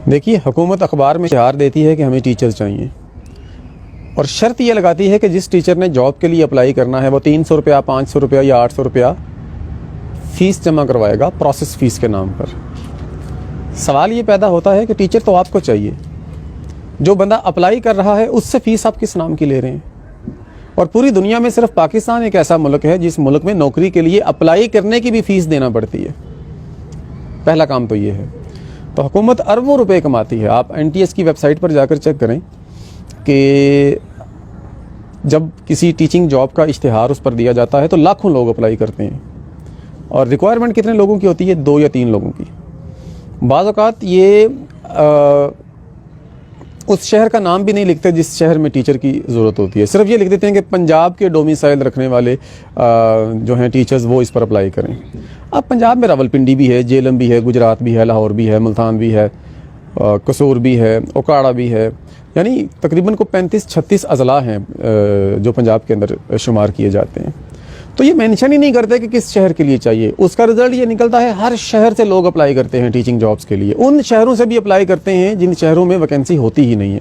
देखिए, हुकूमत अखबार में इश्तिहार देती है कि हमें टीचर चाहिए और शर्त ये लगाती है कि जिस टीचर ने जॉब के लिए अप्लाई करना है वो 300 रुपया, 500 रुपया या 800 रुपया फ़ीस जमा करवाएगा प्रोसेस फ़ीस के नाम पर। सवाल ये पैदा होता है कि टीचर तो आपको चाहिए, जो बंदा अप्लाई कर रहा है उससे फ़ीस आप किस नाम की ले रहे हैं? और पूरी दुनिया में सिर्फ पाकिस्तान एक ऐसा मुल्क है जिस मुल्क में नौकरी के लिए अप्लाई करने की भी फ़ीस देना पड़ती है। पहला काम तो ये है। तो हुकूमत अरबों रुपए कमाती है। आप NTS की वेबसाइट पर जाकर चेक करें कि जब किसी टीचिंग जॉब का इश्तिहार उस पर दिया जाता है तो लाखों लोग अप्लाई करते हैं और रिक्वायरमेंट कितने लोगों की होती है? 2 या 3 लोगों की। बाज़ औक़ात ये उस शहर का नाम भी नहीं लिखते जिस शहर में टीचर की ज़रूरत होती है, सिर्फ ये लिख देते हैं कि पंजाब के डोमिसाइल रखने वाले जो हैं टीचर्स वो इस पर अप्लाई करें। अब पंजाब में रावलपिंडी भी है, जेलम भी है, गुजरात भी है, लाहौर भी है, मुल्तान भी है, कसूर भी है, ओकाड़ा भी है, यानी तकरीबन को 35-36 अज़ला हैं जो पंजाब के अंदर शुमार किए जाते हैं। तो ये मेंशन ही नहीं करते कि किस शहर के लिए चाहिए। उसका रिज़ल्ट ये निकलता है हर शहर से लोग अप्लाई करते हैं टीचिंग जॉब्स के लिए। उन शहरों से भी अप्लाई करते हैं जिन शहरों में वैकेंसी होती ही नहीं है।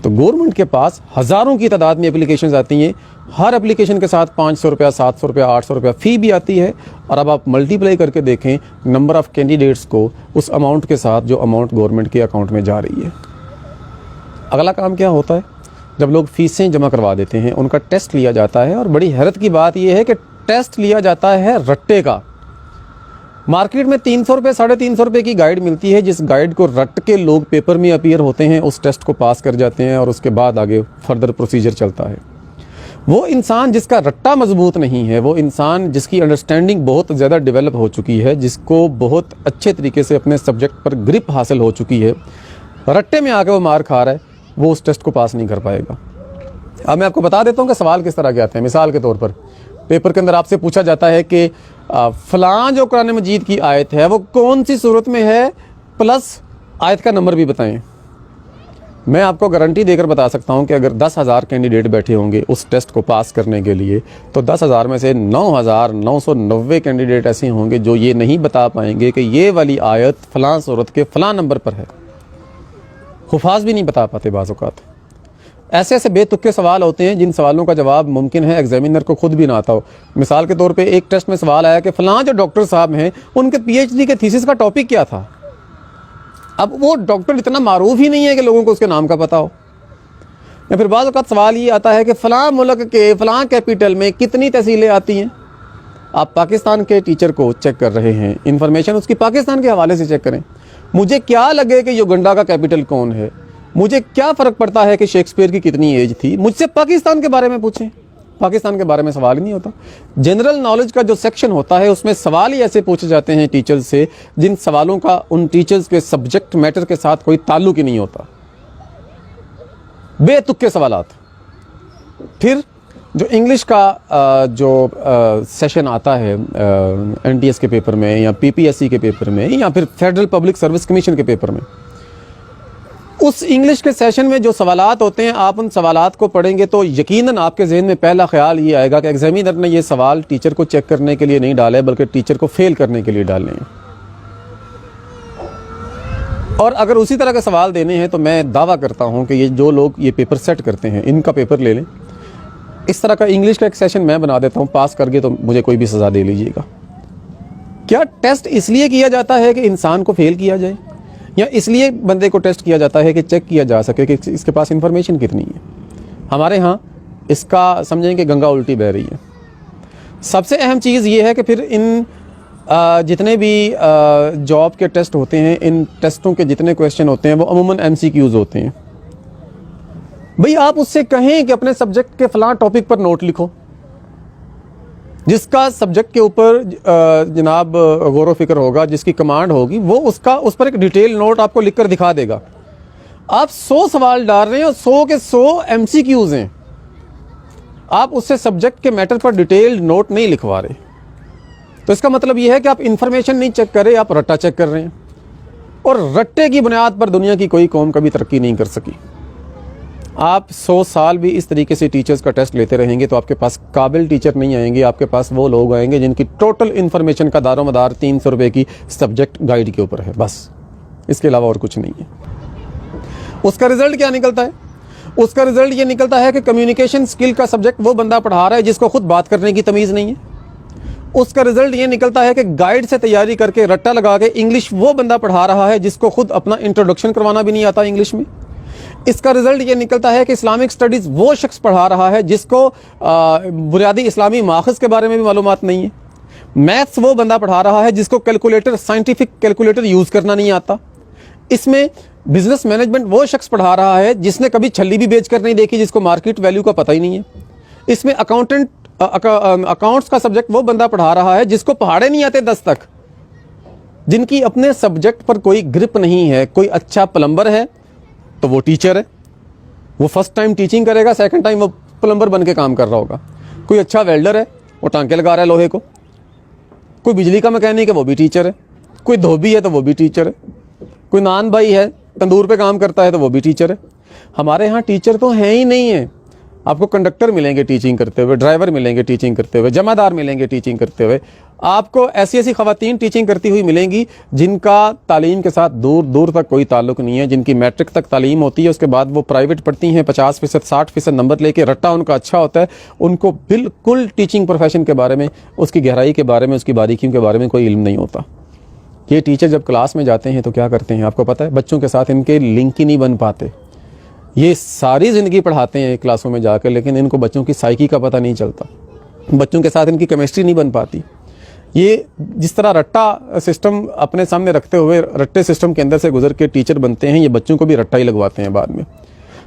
तो गवर्नमेंट के पास हज़ारों की तादाद में एप्लीकेशंस आती हैं। हर एप्लीकेशन के साथ 500 रुपया, 700 रुपया, 800 रुपया फ़ी भी आती है। और अब आप मल्टीप्लाई करके देखें नंबर ऑफ़ कैंडिडेट्स को उस अमाउंट के साथ जो अमाउंट गवर्नमेंट के अकाउंट में जा रही है। अगला काम क्या होता है? जब लोग फ़ीसें जमा करवा देते हैं उनका टेस्ट लिया जाता है। और बड़ी हैरत की बात यह है कि टेस्ट लिया जाता है रट्टे का। मार्केट में 300 रुपये, 350 रुपये की गाइड मिलती है, जिस गाइड को रट के लोग पेपर में अपीयर होते हैं, उस टेस्ट को पास कर जाते हैं और उसके बाद आगे फर्दर प्रोसीजर चलता है। वो इंसान जिसका रट्टा मजबूत नहीं है, वो इंसान जिसकी अंडरस्टैंडिंग बहुत ज़्यादा डेवलप हो चुकी है, जिसको बहुत अच्छे तरीके से अपने सब्जेक्ट पर ग्रिप हासिल हो चुकी है, रट्टे में आके वो मार खा रहा है, वो उस टेस्ट को पास नहीं कर पाएगा। अब मैं आपको बता देता हूँ कि सवाल किस तरह के आते हैं। मिसाल के तौर पर पेपर के अंदर आपसे पूछा जाता है कि फ़लाँ जो कुरान मजीद की आयत है वो कौन सी सूरत में है, प्लस आयत का नंबर भी बताएं। मैं आपको गारंटी देकर बता सकता हूं कि अगर 10,000 कैंडिडेट बैठे होंगे उस टेस्ट को पास करने के लिए, तो 10,000 में से 9,990 कैंडिडेट ऐसे होंगे जो ये नहीं बता पाएंगे कि ये वाली आयत फ़लाँ सूरत के फ़लाँ नंबर पर है। हुफ़ाज़ भी नहीं बता पाते बाज़ औक़ात। ऐसे ऐसे बेतुके सवाल होते हैं जिन सवालों का जवाब मुमकिन है एग्जामिनर को खुद भी ना आता हो। मिसाल के तौर पे एक टेस्ट में सवाल आया कि फ़लाँ जो डॉक्टर साहब हैं उनके PhD के थीसिस का टॉपिक क्या था। अब वो डॉक्टर इतना मारूफ ही नहीं है कि लोगों को उसके नाम का पता हो। या फिर बाज़ वक़्त सवाल ये आता है कि फ़लाँ मुल्क के फ़लाँ कैपिटल में कितनी तहसीलें आती हैं। आप पाकिस्तान के टीचर को चेक कर रहे हैं, इंफॉर्मेशन उसकी पाकिस्तान के हवाले से चेक करें। मुझे क्या लगे कि युगांडा का कैपिटल कौन है, मुझे क्या फ़र्क पड़ता है कि शेक्सपियर की कितनी एज थी। मुझसे पाकिस्तान के बारे में पूछें, पाकिस्तान के बारे में सवाल ही नहीं होता। जनरल नॉलेज का जो सेक्शन होता है उसमें सवाल ही ऐसे पूछे जाते हैं टीचर्स से जिन सवालों का उन टीचर्स के सब्जेक्ट मैटर के साथ कोई ताल्लुक ही नहीं होता, बेतुके सवालात। फिर जो इंग्लिश का जो सेशन आता है NTS के पेपर में या PPSC के पेपर में या फिर फेडरल पब्लिक सर्विस कमीशन के पेपर में, उस इंग्लिश के सेशन में जो सवालात होते हैं, आप उन सवालात को पढ़ेंगे तो यकीनन आपके जहन में पहला ख्याल ये आएगा कि एग्जामिनर ने ये सवाल टीचर को चेक करने के लिए नहीं डाले बल्कि टीचर को फेल करने के लिए डालने हैं। और अगर उसी तरह के सवाल देने हैं तो मैं दावा करता हूं कि ये जो लोग ये पेपर सेट करते हैं इनका पेपर ले लें। इस तरह का इंग्लिश का एक सेशन मैं बना देता हूं, पास कर गए तो मुझे कोई भी सज़ा दे लीजिएगा। क्या टेस्ट इसलिए किया जाता है कि इंसान को फेल किया जाए, या इसलिए बंदे को टेस्ट किया जाता है कि चेक किया जा सके कि इसके पास इंफॉर्मेशन कितनी है? हमारे यहाँ इसका समझें कि गंगा उल्टी बह रही है। सबसे अहम चीज़ ये है कि फिर इन जितने भी जॉब के टेस्ट होते हैं, इन टेस्टों के जितने क्वेश्चन होते हैं वो अमूमन MCQs होते हैं। भाई आप उससे कहें कि अपने सब्जेक्ट के फ़लाँ टॉपिक पर नोट लिखो, जिसका सब्जेक्ट के ऊपर जनाब गौर व फिक्र होगा, जिसकी कमांड होगी, वो उस पर एक डिटेल नोट आपको लिखकर दिखा देगा। आप 100 सवाल डाल रहे हैं और 100 के 100 MCQs हैं, आप उससे सब्जेक्ट के मैटर पर डिटेल्ड नोट नहीं लिखवा रहे। तो इसका मतलब यह है कि आप इंफॉर्मेशन नहीं चेक कर रहे, आप रट्टा चेक कर रहे हैं। और रट्टे की बुनियाद पर दुनिया की कोई कौम कभी तरक्की नहीं कर सकी। आप 100 साल भी इस तरीके से टीचर्स का टेस्ट लेते रहेंगे तो आपके पास काबिल टीचर नहीं आएंगे। आपके पास वो लोग आएंगे जिनकी टोटल इन्फॉर्मेशन का दारोमदार 300 रुपये की सब्जेक्ट गाइड के ऊपर है, बस। इसके अलावा और कुछ नहीं है। उसका रिजल्ट क्या निकलता है? उसका रिजल्ट ये निकलता है कि कम्युनिकेशन स्किल का सब्जेक्ट वो बंदा पढ़ा रहा है जिसको खुद बात करने की तमीज़ नहीं है। उसका रिजल्ट ये निकलता है कि गाइड से तैयारी करके रट्टा लगा के इंग्लिश वो बंदा पढ़ा रहा है जिसको खुद अपना इंट्रोडक्शन करवाना भी नहीं आता इंग्लिश में। इसका रिजल्ट ये निकलता है कि इस्लामिक स्टडीज़ वो शख्स पढ़ा रहा है जिसको बुनियादी इस्लामी माखज़ के बारे में भी मालूमात नहीं है। मैथ्स वो बंदा पढ़ा रहा है जिसको कैलकुलेटर, साइंटिफिक कैलकुलेटर यूज़ करना नहीं आता। इसमें बिजनेस मैनेजमेंट वो शख्स पढ़ा रहा है जिसने कभी छल्ली भी बेच कर नहीं देखी, जिसको मार्केट वैल्यू का पता ही नहीं है। इसमें अकाउंट्स का सब्जेक्ट वो बंदा पढ़ा रहा है जिसको पहाड़े नहीं आते 10 तक, जिनकी अपने सब्जेक्ट पर कोई ग्रिप नहीं है। कोई अच्छा प्लम्बर है तो वो टीचर है, वो फर्स्ट टाइम टीचिंग करेगा, सेकंड टाइम वो प्लम्बर बन के काम कर रहा होगा। कोई अच्छा वेल्डर है, वो टांके लगा रहा है लोहे को। कोई बिजली का मैकेनिक है, वो भी टीचर है। कोई धोबी है तो वो भी टीचर है। कोई नान भाई है, तंदूर पे काम करता है तो वो भी टीचर है। हमारे यहाँ टीचर तो हैं ही नहीं है। आपको कंडक्टर मिलेंगे टीचिंग करते हुए, ड्राइवर मिलेंगे टीचिंग करते हुए, जमादार मिलेंगे टीचिंग करते हुए। आपको ऐसी ऐसी खवातीन टीचिंग करती हुई मिलेंगी जिनका तालीम के साथ दूर दूर तक कोई ताल्लुक नहीं है, जिनकी मैट्रिक तक तालीम होती है, उसके बाद वो प्राइवेट पढ़ती हैं, 50%, 60% नंबर लेके, रट्टा उनका अच्छा होता है। उनको बिल्कुल टीचिंग प्रोफेशन के बारे में, उसकी गहराई के बारे में, उसकी बारीकियों के बारे में कोई इल्म नहीं होता। ये टीचर जब क्लास में जाते हैं तो क्या करते हैं आपको पता है? बच्चों के साथ इनके लिंक ही नहीं बन पाते। ये सारी ज़िंदगी पढ़ाते हैं क्लासों में जाकर, लेकिन इनको बच्चों की साइकी का पता नहीं चलता। बच्चों के साथ इनकी केमिस्ट्री नहीं बन पाती। ये जिस तरह रट्टा सिस्टम अपने सामने रखते हुए रट्टे सिस्टम के अंदर से गुजर के टीचर बनते हैं, ये बच्चों को भी रट्टा ही लगवाते हैं बाद में,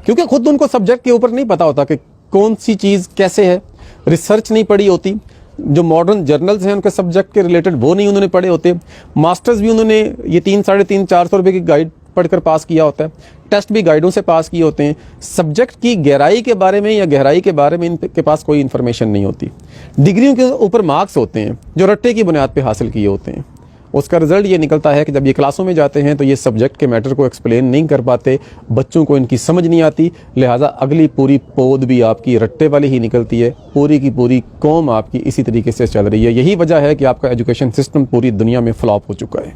क्योंकि खुद उनको सब्जेक्ट के ऊपर नहीं पता होता कि कौन सी चीज़ कैसे है। रिसर्च नहीं पढ़ी होती। जो मॉडर्न जर्नल्स हैं उनके सब्जेक्ट के रिलेटेड वो नहीं उन्होंने पढ़े होते। मास्टर्स भी उन्होंने ये 300-450 रुपये की गाइड पढ़कर पास किया होता है। टेस्ट भी गाइडों से पास किए होते हैं। सब्जेक्ट की गहराई के बारे में या गहराई के बारे में इनके पास कोई इन्फॉर्मेशन नहीं होती। डिग्रियों के ऊपर मार्क्स होते हैं जो रट्टे की बुनियाद पे हासिल किए होते हैं। उसका रिजल्ट ये निकलता है कि जब ये क्लासों में जाते हैं तो ये सब्जेक्ट के मैटर को एक्सप्लेन नहीं कर पाते, बच्चों को इनकी समझ नहीं आती, लिहाजा अगली पूरी पौध भी आपकी रट्टे वाली ही निकलती है। पूरी की पूरी कौम आपकी इसी तरीके से चल रही है। यही वजह है कि आपका एजुकेशन सिस्टम पूरी दुनिया में फ्लॉप हो चुका है।